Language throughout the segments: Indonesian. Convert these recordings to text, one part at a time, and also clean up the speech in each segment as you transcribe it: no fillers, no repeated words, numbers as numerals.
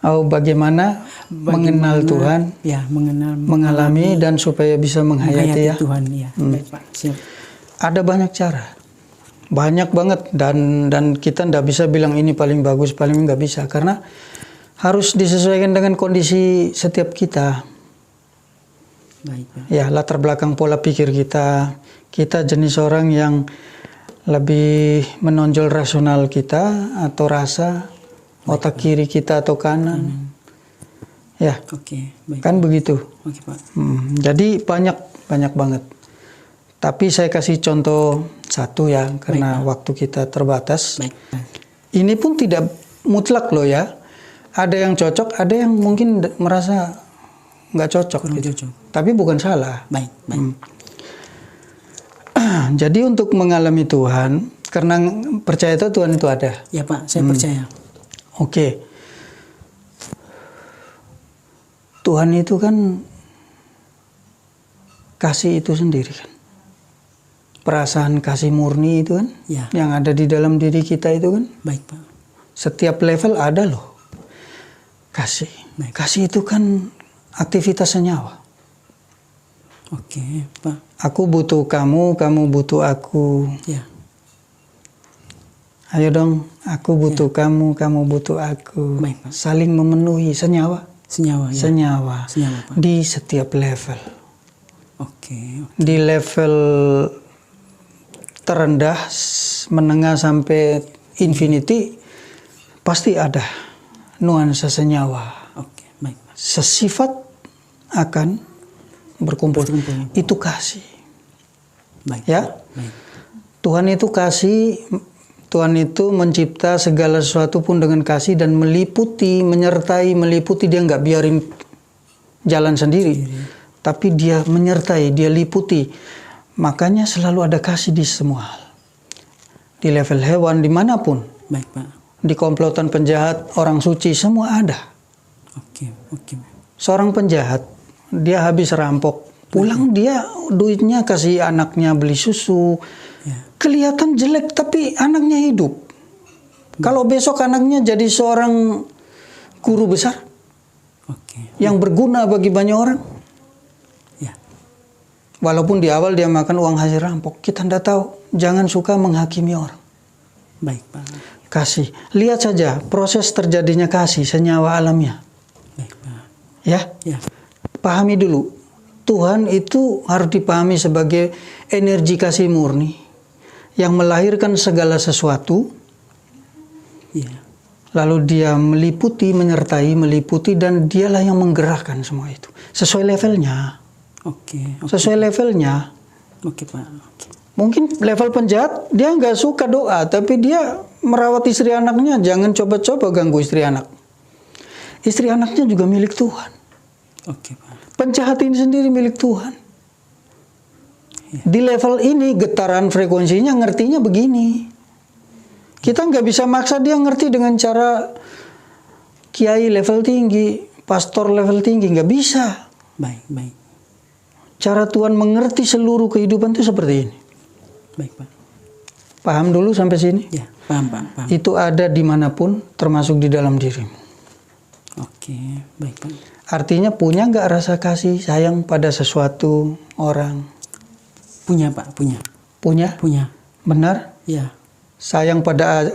bagaimana mengenal Tuhan, ya, mengalami dan supaya bisa menghayati ya. Tuhan, ya. Baik, Pak. Siap. Ada banyak cara, banyak banget, dan kita nggak bisa bilang ini paling bagus, paling nggak bisa, karena harus disesuaikan dengan kondisi setiap kita. Baik, Pak. Ya, latar belakang pola pikir kita jenis orang yang lebih menonjol rasional kita atau rasa, otak kiri kita atau kanan. Ya, Oke, baik. kan begitu. Oke, Pak. Jadi banyak banget. Tapi saya kasih contoh satu ya, karena waktu kita terbatas. Baik. Ini pun tidak mutlak loh ya. Ada yang cocok, ada yang mungkin merasa nggak cocok. Kurang Gitu. cocok. Tapi bukan salah. Baik. Jadi untuk mengalami Tuhan, karena percaya itu Tuhan itu ada. Ya, Pak, saya percaya. Oke. Tuhan itu kan kasih itu sendiri kan. Perasaan kasih murni itu kan, Ya. yang ada di dalam diri kita itu kan. Baik, Pak. Setiap level ada loh kasih. Baik. Kasih itu kan aktivitas senyawa. Oke, Pak. Aku butuh kamu, kamu butuh aku. Ya. Ayo dong, aku butuh kamu, kamu butuh aku. Baik, Pak. Saling memenuhi senyawa. Senyawa, ya. Senyawa. Senyawa, Pak. Di setiap level. Oke. Di level terendah, menengah sampai infinity, pasti ada nuansa senyawa. Oke, baik, Pak. Sesifat akan berkumpul. Itu kasih. Baik. Ya. Baik. Tuhan itu kasih. Tuhan itu mencipta segala sesuatu pun dengan kasih dan meliputi, menyertai, meliputi. Dia nggak biarin jalan sendiri. Tapi dia menyertai, dia liputi. Makanya selalu ada kasih di semua hal. Di level hewan, dimanapun. Baik, Pak. Di komplotan penjahat, orang suci, semua ada. Oke. Seorang penjahat, dia habis rampok. Pulang dia duitnya kasih anaknya beli susu. Ya. Kelihatan jelek tapi anaknya hidup. Kalau besok anaknya jadi seorang guru besar. Oke. Yang berguna bagi banyak orang. Ya. Walaupun di awal dia makan uang hasil rampok. Kita tidak tahu. Jangan suka menghakimi orang. Baik, Pak. Kasih. Lihat saja proses terjadinya kasih, senyawa alamnya. Baik, Pak. Ya. Ya. Pahami dulu. Tuhan itu harus dipahami sebagai energi kasih murni. Yang melahirkan segala sesuatu. Ya. Lalu dia meliputi, menyertai, meliputi, dan dialah yang menggerakkan semua itu. Sesuai levelnya. Oke. Sesuai levelnya. Oke, Pak. Oke. Mungkin level penjahat, dia nggak suka doa, tapi dia merawat istri anaknya. Jangan coba-coba ganggu istri anak. Istri anaknya juga milik Tuhan. Oke, Pak. Penjahat ini sendiri milik Tuhan. Di level ini getaran frekuensinya ngertinya begini. Kita nggak bisa maksa dia ngerti dengan cara kiai level tinggi, pastor level tinggi, nggak bisa. Baik. Cara Tuhan mengerti seluruh kehidupan itu seperti ini. Baik, Pak. Paham dulu sampai sini? Ya, paham, Pak. Paham. Itu ada dimanapun, termasuk di dalam dirimu. Oke, baik, Pak. Artinya punya nggak rasa kasih sayang pada sesuatu orang? Punya, Pak. Punya? Benar? Ya. Sayang pada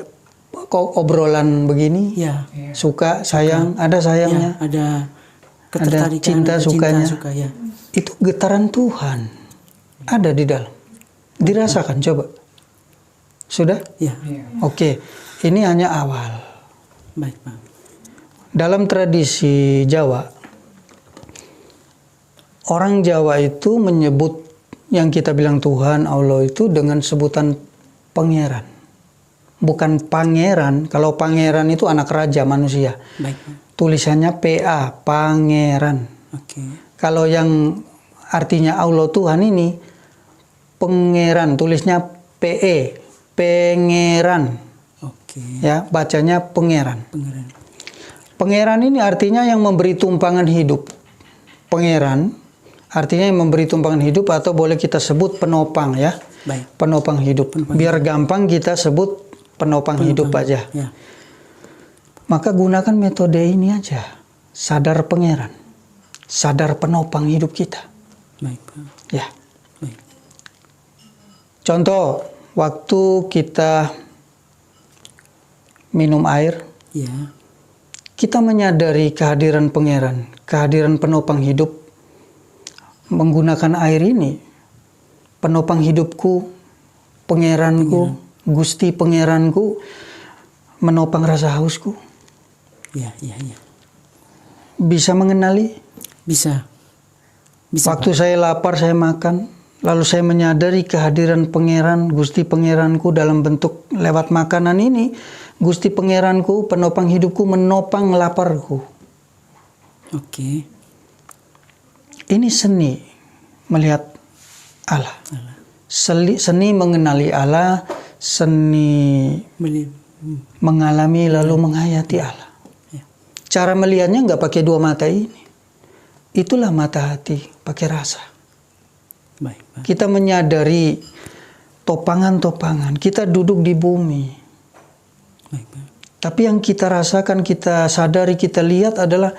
obrolan begini? Ya. Suka, sayang, ada sayangnya? Ya, ada ketertarikan, cinta, sukanya. Suka, ya. Itu getaran Tuhan. Ada di dalam. Dirasakan, coba. Sudah? Ya. Oke. Ini hanya awal. Baik, Pak. Dalam tradisi Jawa, orang Jawa itu menyebut yang kita bilang Tuhan, Allah itu dengan sebutan pangeran. Bukan pangeran. Kalau pangeran itu anak raja manusia. Baik, Pak. Tulisannya PA, pangeran. Oke. Kalau yang artinya Allah Tuhan ini, pangeran, tulisnya PE, pangeran. Oke. Ya, bacanya pangeran. Pangeran. Pangeran ini artinya yang memberi tumpangan hidup. Pangeran artinya yang memberi tumpangan hidup, atau boleh kita sebut penopang ya. Baik. Penopang hidup. Biar gampang kita sebut penopang hidup aja. Ya. Maka gunakan metode ini aja. Sadar pangeran. Sadar penopang hidup kita. Baik, Pak. Ya. Baik. Contoh, waktu kita minum air, Ya. kita menyadari kehadiran pangeran, kehadiran penopang hidup. Menggunakan air ini, penopang hidupku, pangeranku, Gusti pangeranku, menopang rasa hausku. Ya, ya, ya. Bisa mengenali. Bisa. Bisa, Waktu saya lapar, saya makan. Lalu saya menyadari kehadiran pangeran, Gusti pangeranku dalam bentuk lewat makanan ini. Gusti pangeranku, penopang hidupku, menopang laparku. Oke. Ini seni melihat Allah. Seni mengenali Allah, seni mengalami lalu menghayati Allah. Ya. Cara melihatnya nggak pakai dua mata ini. Itulah mata hati, pakai rasa. Baik, Pak. Kita menyadari topangan-topangan. Kita duduk di bumi. Baik, Pak. Tapi yang kita rasakan, kita sadari, kita lihat adalah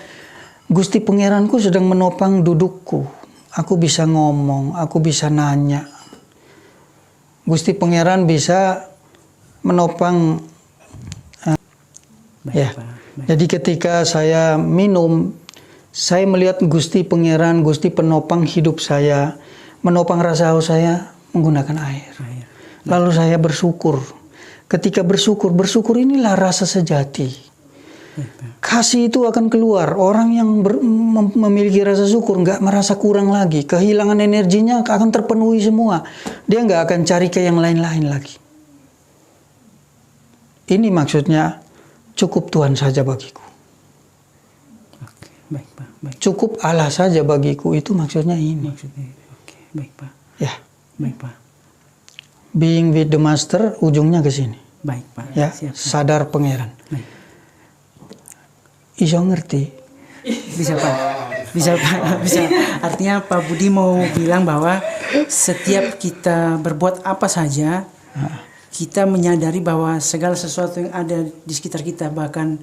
Gusti Pangeranku sedang menopang dudukku. Aku bisa ngomong, aku bisa nanya. Gusti Pangeran bisa menopang. Baik, Ya. Pak. Baik. Jadi ketika saya minum, saya melihat Gusti Pangeran, Gusti penopang hidup saya, menopang rasa haus saya menggunakan air. Air. Lalu saya bersyukur. Ketika bersyukur inilah rasa sejati. Baik, Pak. Kasih itu akan keluar. Orang yang memiliki rasa syukur nggak merasa kurang lagi. Kehilangan energinya akan terpenuhi semua. Dia nggak akan cari ke yang lain-lain lagi. Ini maksudnya cukup Tuhan saja bagiku. Oke. Baik, Pak. Baik. Cukup Allah saja bagiku. Itu maksudnya ini. Maksudnya. Oke. Baik, Pak. Ya, Baik, Pak. being with the master ujungnya ke sini. Baik, Pak. Ya, Siap, Pak. sadar pangeran. Baik. Iso ngerti. Bisa, Pak. Bisa, Pak. Bisa. Artinya Pak Budi mau bilang bahwa setiap kita berbuat apa saja, kita menyadari bahwa segala sesuatu yang ada di sekitar kita, bahkan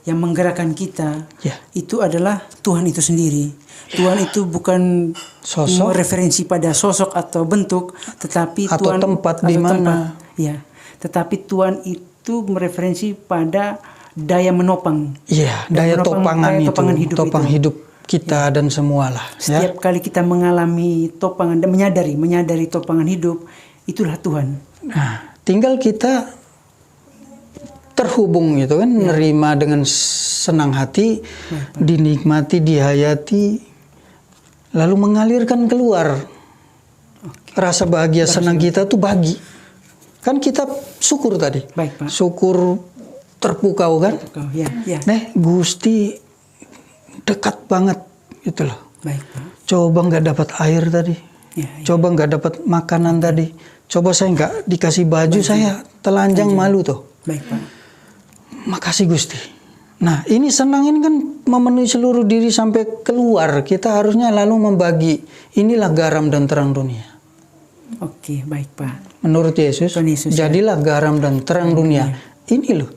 yang menggerakkan kita, Ya. itu adalah Tuhan itu sendiri. Tuhan itu bukan Sosok. referensi pada sosok atau bentuk, tetapi Atau Tuhan tempat di mana. Ya, tetapi Tuhan itu mereferensi pada daya menopang. Iya, daya topangan itu, topang hidup kita dan semualah. Ya. Setiap kali kita mengalami topangan dan menyadari topangan hidup, itulah Tuhan. Nah, tinggal kita terhubung gitu kan, menerima dengan senang hati, dinikmati, dihayati, lalu mengalirkan keluar. Rasa bahagia, senang kita tuh bagi. Kan kita syukur tadi. Baik, Pak. Syukur terpukau kan. Ya, ya. Gusti dekat banget gitu loh. Baik, Pak. Coba nggak dapat air tadi. Ya, ya. Coba nggak dapat makanan tadi. Coba saya nggak dikasih baju, saya telanjang malu tuh. Baik, Pak. Makasih Gusti. Nah, ini senangin kan memenuhi seluruh diri sampai keluar. Kita harusnya lalu membagi. Inilah garam dan terang dunia. Oke, baik, Pak. Menurut Yesus, Tuhan Yesus, ya. jadilah garam dan terang dunia. Ini loh.